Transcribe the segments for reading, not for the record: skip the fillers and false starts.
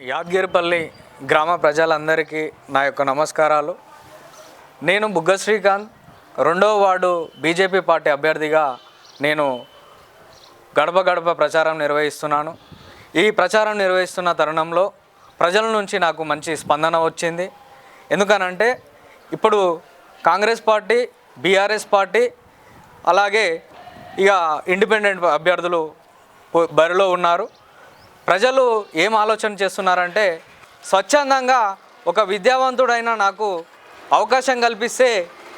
యాదగిరిపల్లి గ్రామ ప్రజలందరికీ నా యొక్క నమస్కారాలు. నేను బుగ్గ శ్రీకాంత్, 2వ వార్డు బీజేపీ పార్టీ అభ్యర్థిగా నేను గడప గడప ప్రచారం నిర్వహిస్తున్నాను. ఈ ప్రచారం నిర్వహిస్తున్న తరుణంలో ప్రజల నుంచి నాకు మంచి స్పందన వచ్చింది. ఎందుకనంటే ఇప్పుడు కాంగ్రెస్ పార్టీ, బీఆర్ఎస్ పార్టీ, అలాగే ఇక ఇండిపెండెంట్ అభ్యర్థులు బరిలో ఉన్నారు. ప్రజలు ఏం ఆలోచన చేస్తున్నారంటే, స్వచ్ఛందంగా ఒక విద్యావంతుడైన నాకు అవకాశం కల్పిస్తే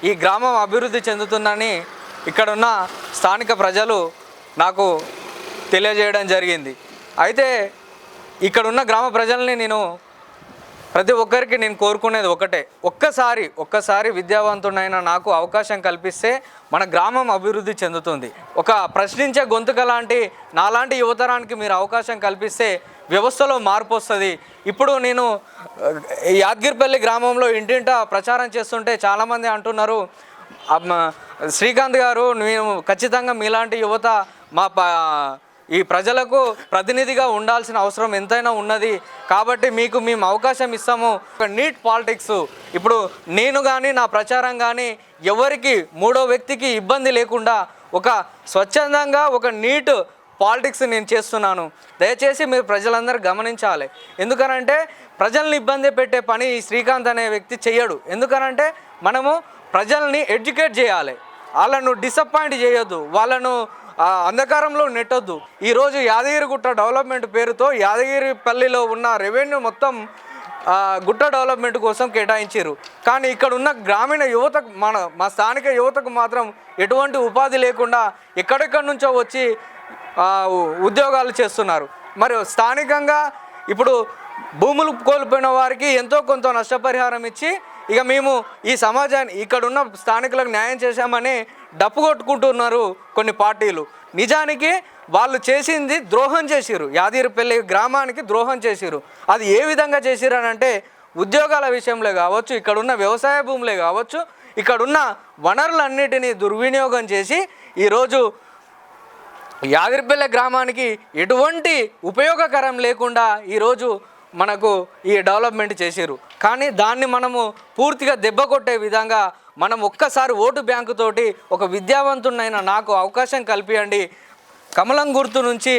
ఈ గ్రామం అభివృద్ధి చెందుతుందని ఇక్కడున్న స్థానిక ప్రజలు నాకు తెలియజేయడం జరిగింది. అయితే ఇక్కడున్న గ్రామ ప్రజల్ని ప్రతి ఒక్కరికి నేను కోరుకునేది ఒకటే, ఒక్కసారి విద్యావంతుడైన నాకు అవకాశం కల్పిస్తే మన గ్రామం అభివృద్ధి చెందుతుంది. ఒక ప్రశ్నించే గొంతుక లాంటి నాలాంటి యువతరానికి మీరు అవకాశం కల్పిస్తే వ్యవస్థలో మార్పు వస్తుంది. ఇప్పుడు నేను యాదగిరిపల్లి గ్రామంలో ఇంటింటా ప్రచారం చేస్తుంటే చాలామంది అంటున్నారు, శ్రీకాంత్ గారు నేను ఖచ్చితంగా మీలాంటి యువత ఈ ప్రజలకు ప్రతినిధిగా ఉండాల్సిన అవసరం ఎంతైనా ఉన్నది, కాబట్టి మీకు మేము అవకాశం ఇస్తాము. ఒక నీట్ పాలిటిక్స్, ఇప్పుడు నేను కానీ నా ప్రచారం కానీ ఎవరికి మూడో వ్యక్తికి ఇబ్బంది లేకుండా ఒక స్వచ్ఛందంగా ఒక నీట్ పాలిటిక్స్ నేను చేస్తున్నాను. దయచేసి మీరు ప్రజలందరూ గమనించాలి. ఎందుకనంటే ప్రజల్ని ఇబ్బంది పెట్టే పని ఈ శ్రీకాంత్ అనే వ్యక్తి చెయ్యడు. ఎందుకనంటే మనము ప్రజల్ని ఎడ్యుకేట్ చేయాలి, వాళ్ళను డిసప్పాయింట్ చేయొద్దు, వాళ్ళను అంధకారంలో నెట్టొద్దు. ఈరోజు యాదగిరిగుట్ట డెవలప్మెంట్ పేరుతో యాదగిరిపల్లిలో ఉన్న రెవెన్యూ మొత్తం గుట్ట డెవలప్మెంట్ కోసం కేటాయించారు. కానీ ఇక్కడ ఉన్న గ్రామీణ యువతకు మా స్థానిక యువతకు మాత్రం ఎటువంటి ఉపాధి లేకుండా ఎక్కడెక్కడి నుంచో వచ్చి ఉద్యోగాలు చేస్తున్నారు. మరి స్థానికంగా ఇప్పుడు భూములు కోల్పోయిన వారికి ఎంతో కొంత నష్టపరిహారం ఇచ్చి ఇక మేము ఈ సమాజాన్ని ఇక్కడున్న స్థానికులకు న్యాయం చేశామని డప్పు కొట్టుకుంటున్నారు కొన్ని పార్టీలు. నిజానికి వాళ్ళు చేసింది ద్రోహం చేసిరు, యాదగిరిపల్లి గ్రామానికి ద్రోహం చేసిరు. అది ఏ విధంగా చేసిరు అని అంటే, ఉద్యోగాల విషయంలో కావచ్చు, ఇక్కడున్న వ్యవసాయ భూములే కావచ్చు, ఇక్కడున్న వనరులన్నిటినీ దుర్వినియోగం చేసి ఈరోజు యాదగిరిపల్లి గ్రామానికి ఎటువంటి ఉపయోగకరం లేకుండా ఈరోజు మనకు ఈ డెవలప్మెంట్ చేసిరు. కానీ దాన్ని మనము పూర్తిగా దెబ్బ కొట్టే విధంగా మనం ఒక్కసారి ఓటు బ్యాంకు తోటి ఒక విద్యావంతుడైన నాకు అవకాశం కల్పియండి, కమలం గుర్తు నుంచి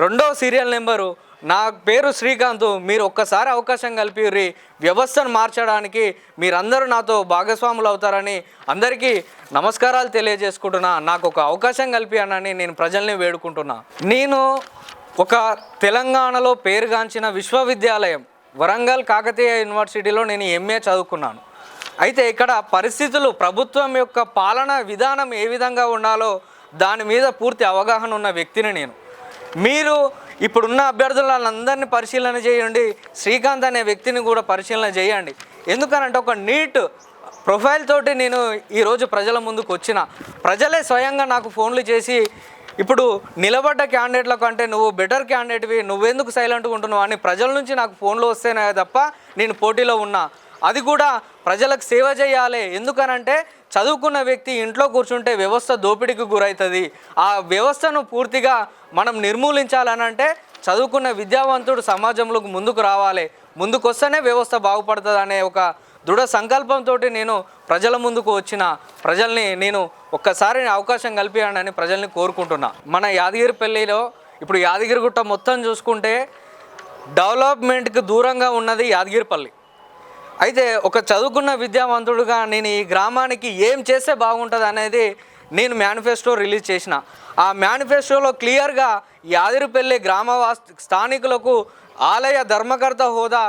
2వ సీరియల్ నెంబరు, నా పేరు శ్రీకాంత్, మీరు ఒక్కసారి అవకాశం కల్పిర్రి, వ్యవస్థను మార్చడానికి మీరందరూ నాతో భాగస్వాములు అవుతారని అందరికీ నమస్కారాలు తెలియజేసుకుంటున్నా. నాకు ఒక అవకాశం కల్పియనని నేను ప్రజల్ని వేడుకుంటున్నా. నేను ఒక తెలంగాణలో పేరుగాంచిన విశ్వవిద్యాలయం వరంగల్ కాకతీయ యూనివర్సిటీలో నేను ఎంఏ చదువుకున్నాను. అయితే ఇక్కడ పరిస్థితులు, ప్రభుత్వం యొక్క పాలనా విధానం ఏ విధంగా ఉండాలో దాని మీద పూర్తి అవగాహన ఉన్న వ్యక్తిని నేను. మీరు ఇప్పుడున్న అభ్యర్థులందరినీ పరిశీలన చేయండి, శ్రీకాంత్ అనే వ్యక్తిని కూడా పరిశీలన చేయండి. ఎందుకనంటే ఒక నీట్ ప్రొఫైల్ తోటి నేను ఈరోజు ప్రజల ముందుకు వచ్చిన. ప్రజలే స్వయంగా నాకు ఫోన్లు చేసి, ఇప్పుడు నిలబడ్డ క్యాండిడేట్ల కంటే నువ్వు బెటర్ క్యాండిడేట్వి, నువ్వెందుకు సైలెంట్గా ఉంటున్నావు అని ప్రజల నుంచి నాకు ఫోన్లు వస్తేనే తప్ప నేను పోటీలో ఉన్నా. అది కూడా ప్రజలకు సేవ చేయాలి. ఎందుకనంటే చదువుకున్న వ్యక్తి ఇంట్లో కూర్చుంటే వ్యవస్థ దోపిడీకి గురవుతుంది. ఆ వ్యవస్థను పూర్తిగా మనం నిర్మూలించాలనంటే చదువుకున్న విద్యావంతుడు సమాజంలోకి ముందుకు రావాలి, ముందుకు వస్తేనే వ్యవస్థ బాగుపడుతుంది అనే ఒక దృఢ సంకల్పంతో నేను ప్రజల ముందుకు వచ్చిన. ప్రజల్ని నేను ఒక్కసారి అవకాశం కల్పియండి ప్రజల్ని కోరుకుంటున్నా. మన యాదగిరిపల్లిలో ఇప్పుడు యాదగిరిగుట్ట మొత్తం చూసుకుంటే డెవలప్మెంట్కి దూరంగా ఉన్నది యాదగిరిపల్లి. అయితే ఒక చదువుకున్న విద్యావంతుడుగా నేను ఈ గ్రామానికి ఏం చేస్తే బాగుంటుంది అనేది నేను మేనిఫెస్టో రిలీజ్ చేసిన. ఆ మేనిఫెస్టోలో క్లియర్గా యాదగిరిపల్లి స్థానికులకు ఆలయ ధర్మకర్త హోదా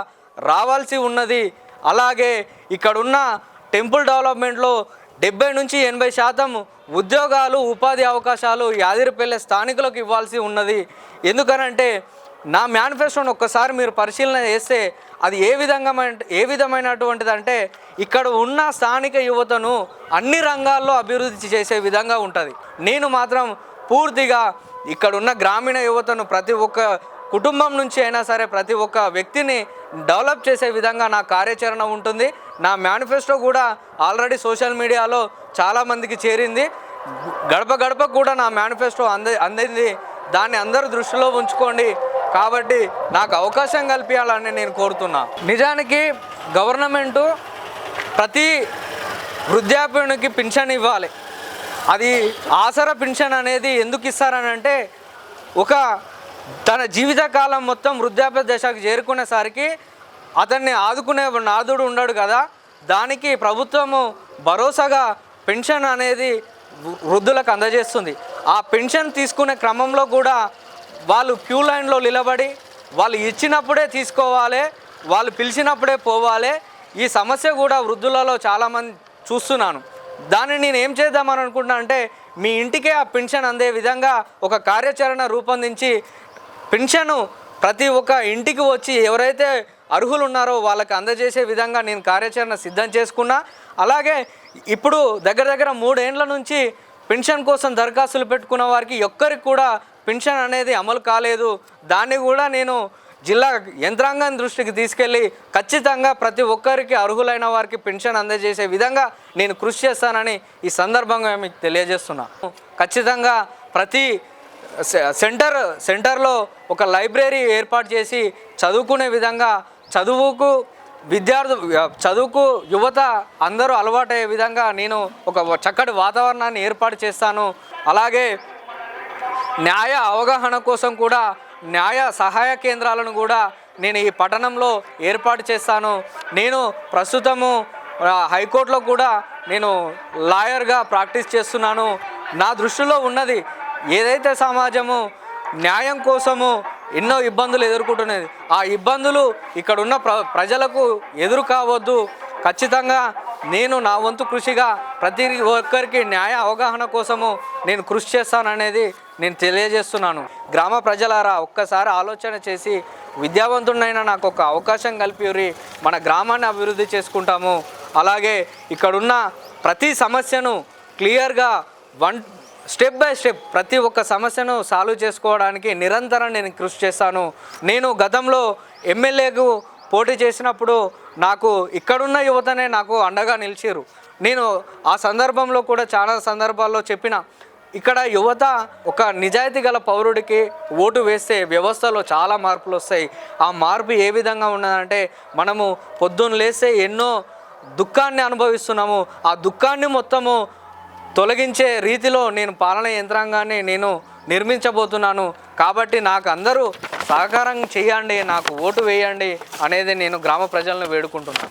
రావాల్సి ఉన్నది. అలాగే ఇక్కడున్న టెంపుల్ డెవలప్మెంట్లో 70 నుంచి 80% ఉద్యోగాలు, ఉపాధి అవకాశాలు యాదగిరిపల్లి స్థానికులకు ఇవ్వాల్సి ఉన్నది. ఎందుకనంటే నా మేనిఫెస్టోను ఒక్కసారి మీరు పరిశీలన చేస్తే అది ఏ విధమైనటువంటిది అంటే, ఇక్కడ ఉన్న స్థానిక యువతను అన్ని రంగాల్లో అభివృద్ధి చేసే విధంగా ఉంటుంది. నేను మాత్రం పూర్తిగా ఇక్కడున్న గ్రామీణ యువతను ప్రతి ఒక్క కుటుంబం నుంచి అయినా సరే ప్రతి ఒక్క వ్యక్తిని డెవలప్ చేసే విధంగా నా కార్యాచరణ ఉంటుంది. నా మేనిఫెస్టో కూడా ఆల్రెడీ సోషల్ మీడియాలో చాలామందికి చేరింది. గడప గడపకు కూడా నా మేనిఫెస్టో అందింది. దాన్ని అందరూ దృష్టిలో ఉంచుకోండి. కాబట్టి నాకు అవకాశం కల్పించాలని నేను కోరుతున్నా. నిజానికి గవర్నమెంటు ప్రతి వృద్ధాప్యునికి పింఛన్ ఇవ్వాలి. అది ఆసరా పింఛన్ అనేది ఎందుకు ఇస్తారని అంటే, ఒక తన జీవితకాలం మొత్తం వృద్ధాప్య దశకు చేరుకునేసరికి అతన్ని ఆదుకునే నాదుడు ఉండడు కదా, దానికి ప్రభుత్వము భరోసాగా పెన్షన్ అనేది వృద్ధులకు అందజేస్తుంది. ఆ పెన్షన్ తీసుకునే క్రమంలో కూడా వాళ్ళు క్యూ లైన్లో నిలబడి వాళ్ళు ఇచ్చినప్పుడే తీసుకోవాలి, వాళ్ళు పిలిచినప్పుడే పోవాలి. ఈ సమస్య కూడా వృద్ధులలో చాలామంది చూస్తున్నాను. దాన్ని నేను ఏం చేద్దామని అనుకుంటున్నా అంటే, మీ ఇంటికే ఆ పెన్షన్ అందే విధంగా ఒక కార్యాచరణ రూపొందించి పెన్షను ప్రతి ఒక్క ఇంటికి వచ్చి ఎవరైతే అర్హులు ఉన్నారో వాళ్ళకి అందజేసే విధంగా నేను కార్యాచరణ సిద్ధం చేసుకున్నా. అలాగే ఇప్పుడు దగ్గర 3 ఏండ్ల నుంచి పెన్షన్ కోసం దరఖాస్తులు పెట్టుకున్న వారికి ఒక్కరికి కూడా పెన్షన్ అనేది అమలు కాలేదు. దాన్ని కూడా నేను జిల్లా యంత్రాంగం దృష్టికి తీసుకెళ్ళి ఖచ్చితంగా ప్రతి ఒక్కరికి అర్హులైన వారికి పెన్షన్ అందజేసే విధంగా నేను కృషి చేస్తానని ఈ సందర్భంగా మీకు తెలియజేస్తున్నా. ఖచ్చితంగా ప్రతి సెంటర్లో ఒక లైబ్రరీ ఏర్పాటు చేసి చదువుకునే విధంగా చదువుకు యువత అందరూ అలవాటయ్యే విధంగా నేను ఒక చక్కటి వాతావరణాన్ని ఏర్పాటు చేస్తాను. అలాగే న్యాయ అవగాహన కోసం కూడా న్యాయ సహాయ కేంద్రాలను కూడా నేను ఈ పట్టణంలో ఏర్పాటు చేస్తాను. నేను ప్రస్తుతము హైకోర్టులో కూడా నేను లాయర్గా ప్రాక్టీస్ చేస్తున్నాను. నా దృష్టిలో ఉన్నది ఏదైతే సమాజము న్యాయం కోసము ఎన్నో ఇబ్బందులు ఎదుర్కొంటున్నది, ఆ ఇబ్బందులు ఇక్కడ ఉన్న ప్రజలకు ఎదురు కావద్దు. ఖచ్చితంగా నేను నా వంతు కృషిగా ప్రతి ఒక్కరికి న్యాయ అవగాహన కోసము నేను కృషి చేస్తాననేది నేను తెలియజేస్తున్నాను. గ్రామ ప్రజలారా, ఒక్కసారి ఆలోచన చేసి విద్యావంతుడైనా నాకు ఒక అవకాశం కల్పిరి, మన గ్రామాన్ని అభివృద్ధి చేసుకుంటాము. అలాగే ఇక్కడున్న ప్రతి సమస్యను క్లియర్గా స్టెప్ బై స్టెప్ ప్రతి ఒక్క సమస్యను సాల్వ్ చేసుకోవడానికి నిరంతరం నేను కృషి చేస్తాను. నేను గతంలో ఎమ్మెల్యేకు పోటీ చేసినప్పుడు నాకు ఇక్కడున్న యువతనే నాకు అండగా నిలిచారు. నేను ఆ సందర్భంలో కూడా చాలా సందర్భాల్లో చెప్పిన, ఇక్కడ యువత ఒక నిజాయితీ గల పౌరుడికి ఓటు వేస్తే వ్యవస్థలో చాలా మార్పులు వస్తాయి. ఆ మార్పు ఏ విధంగా ఉన్నదంటే, మనము పొద్దున్న లేస్తే ఎన్నో దుఃఖాన్ని అనుభవిస్తున్నాము. ఆ దుఃఖాన్ని మొత్తము తొలగించే రీతిలో నేను పాలన యంత్రాంగాన్ని నేను నిర్మించబోతున్నాను. కాబట్టి నాకు అందరూ సహకారం చేయండి, నాకు ఓటు వేయండి అనేది నేను గ్రామ ప్రజలను వేడుకుంటున్నాను.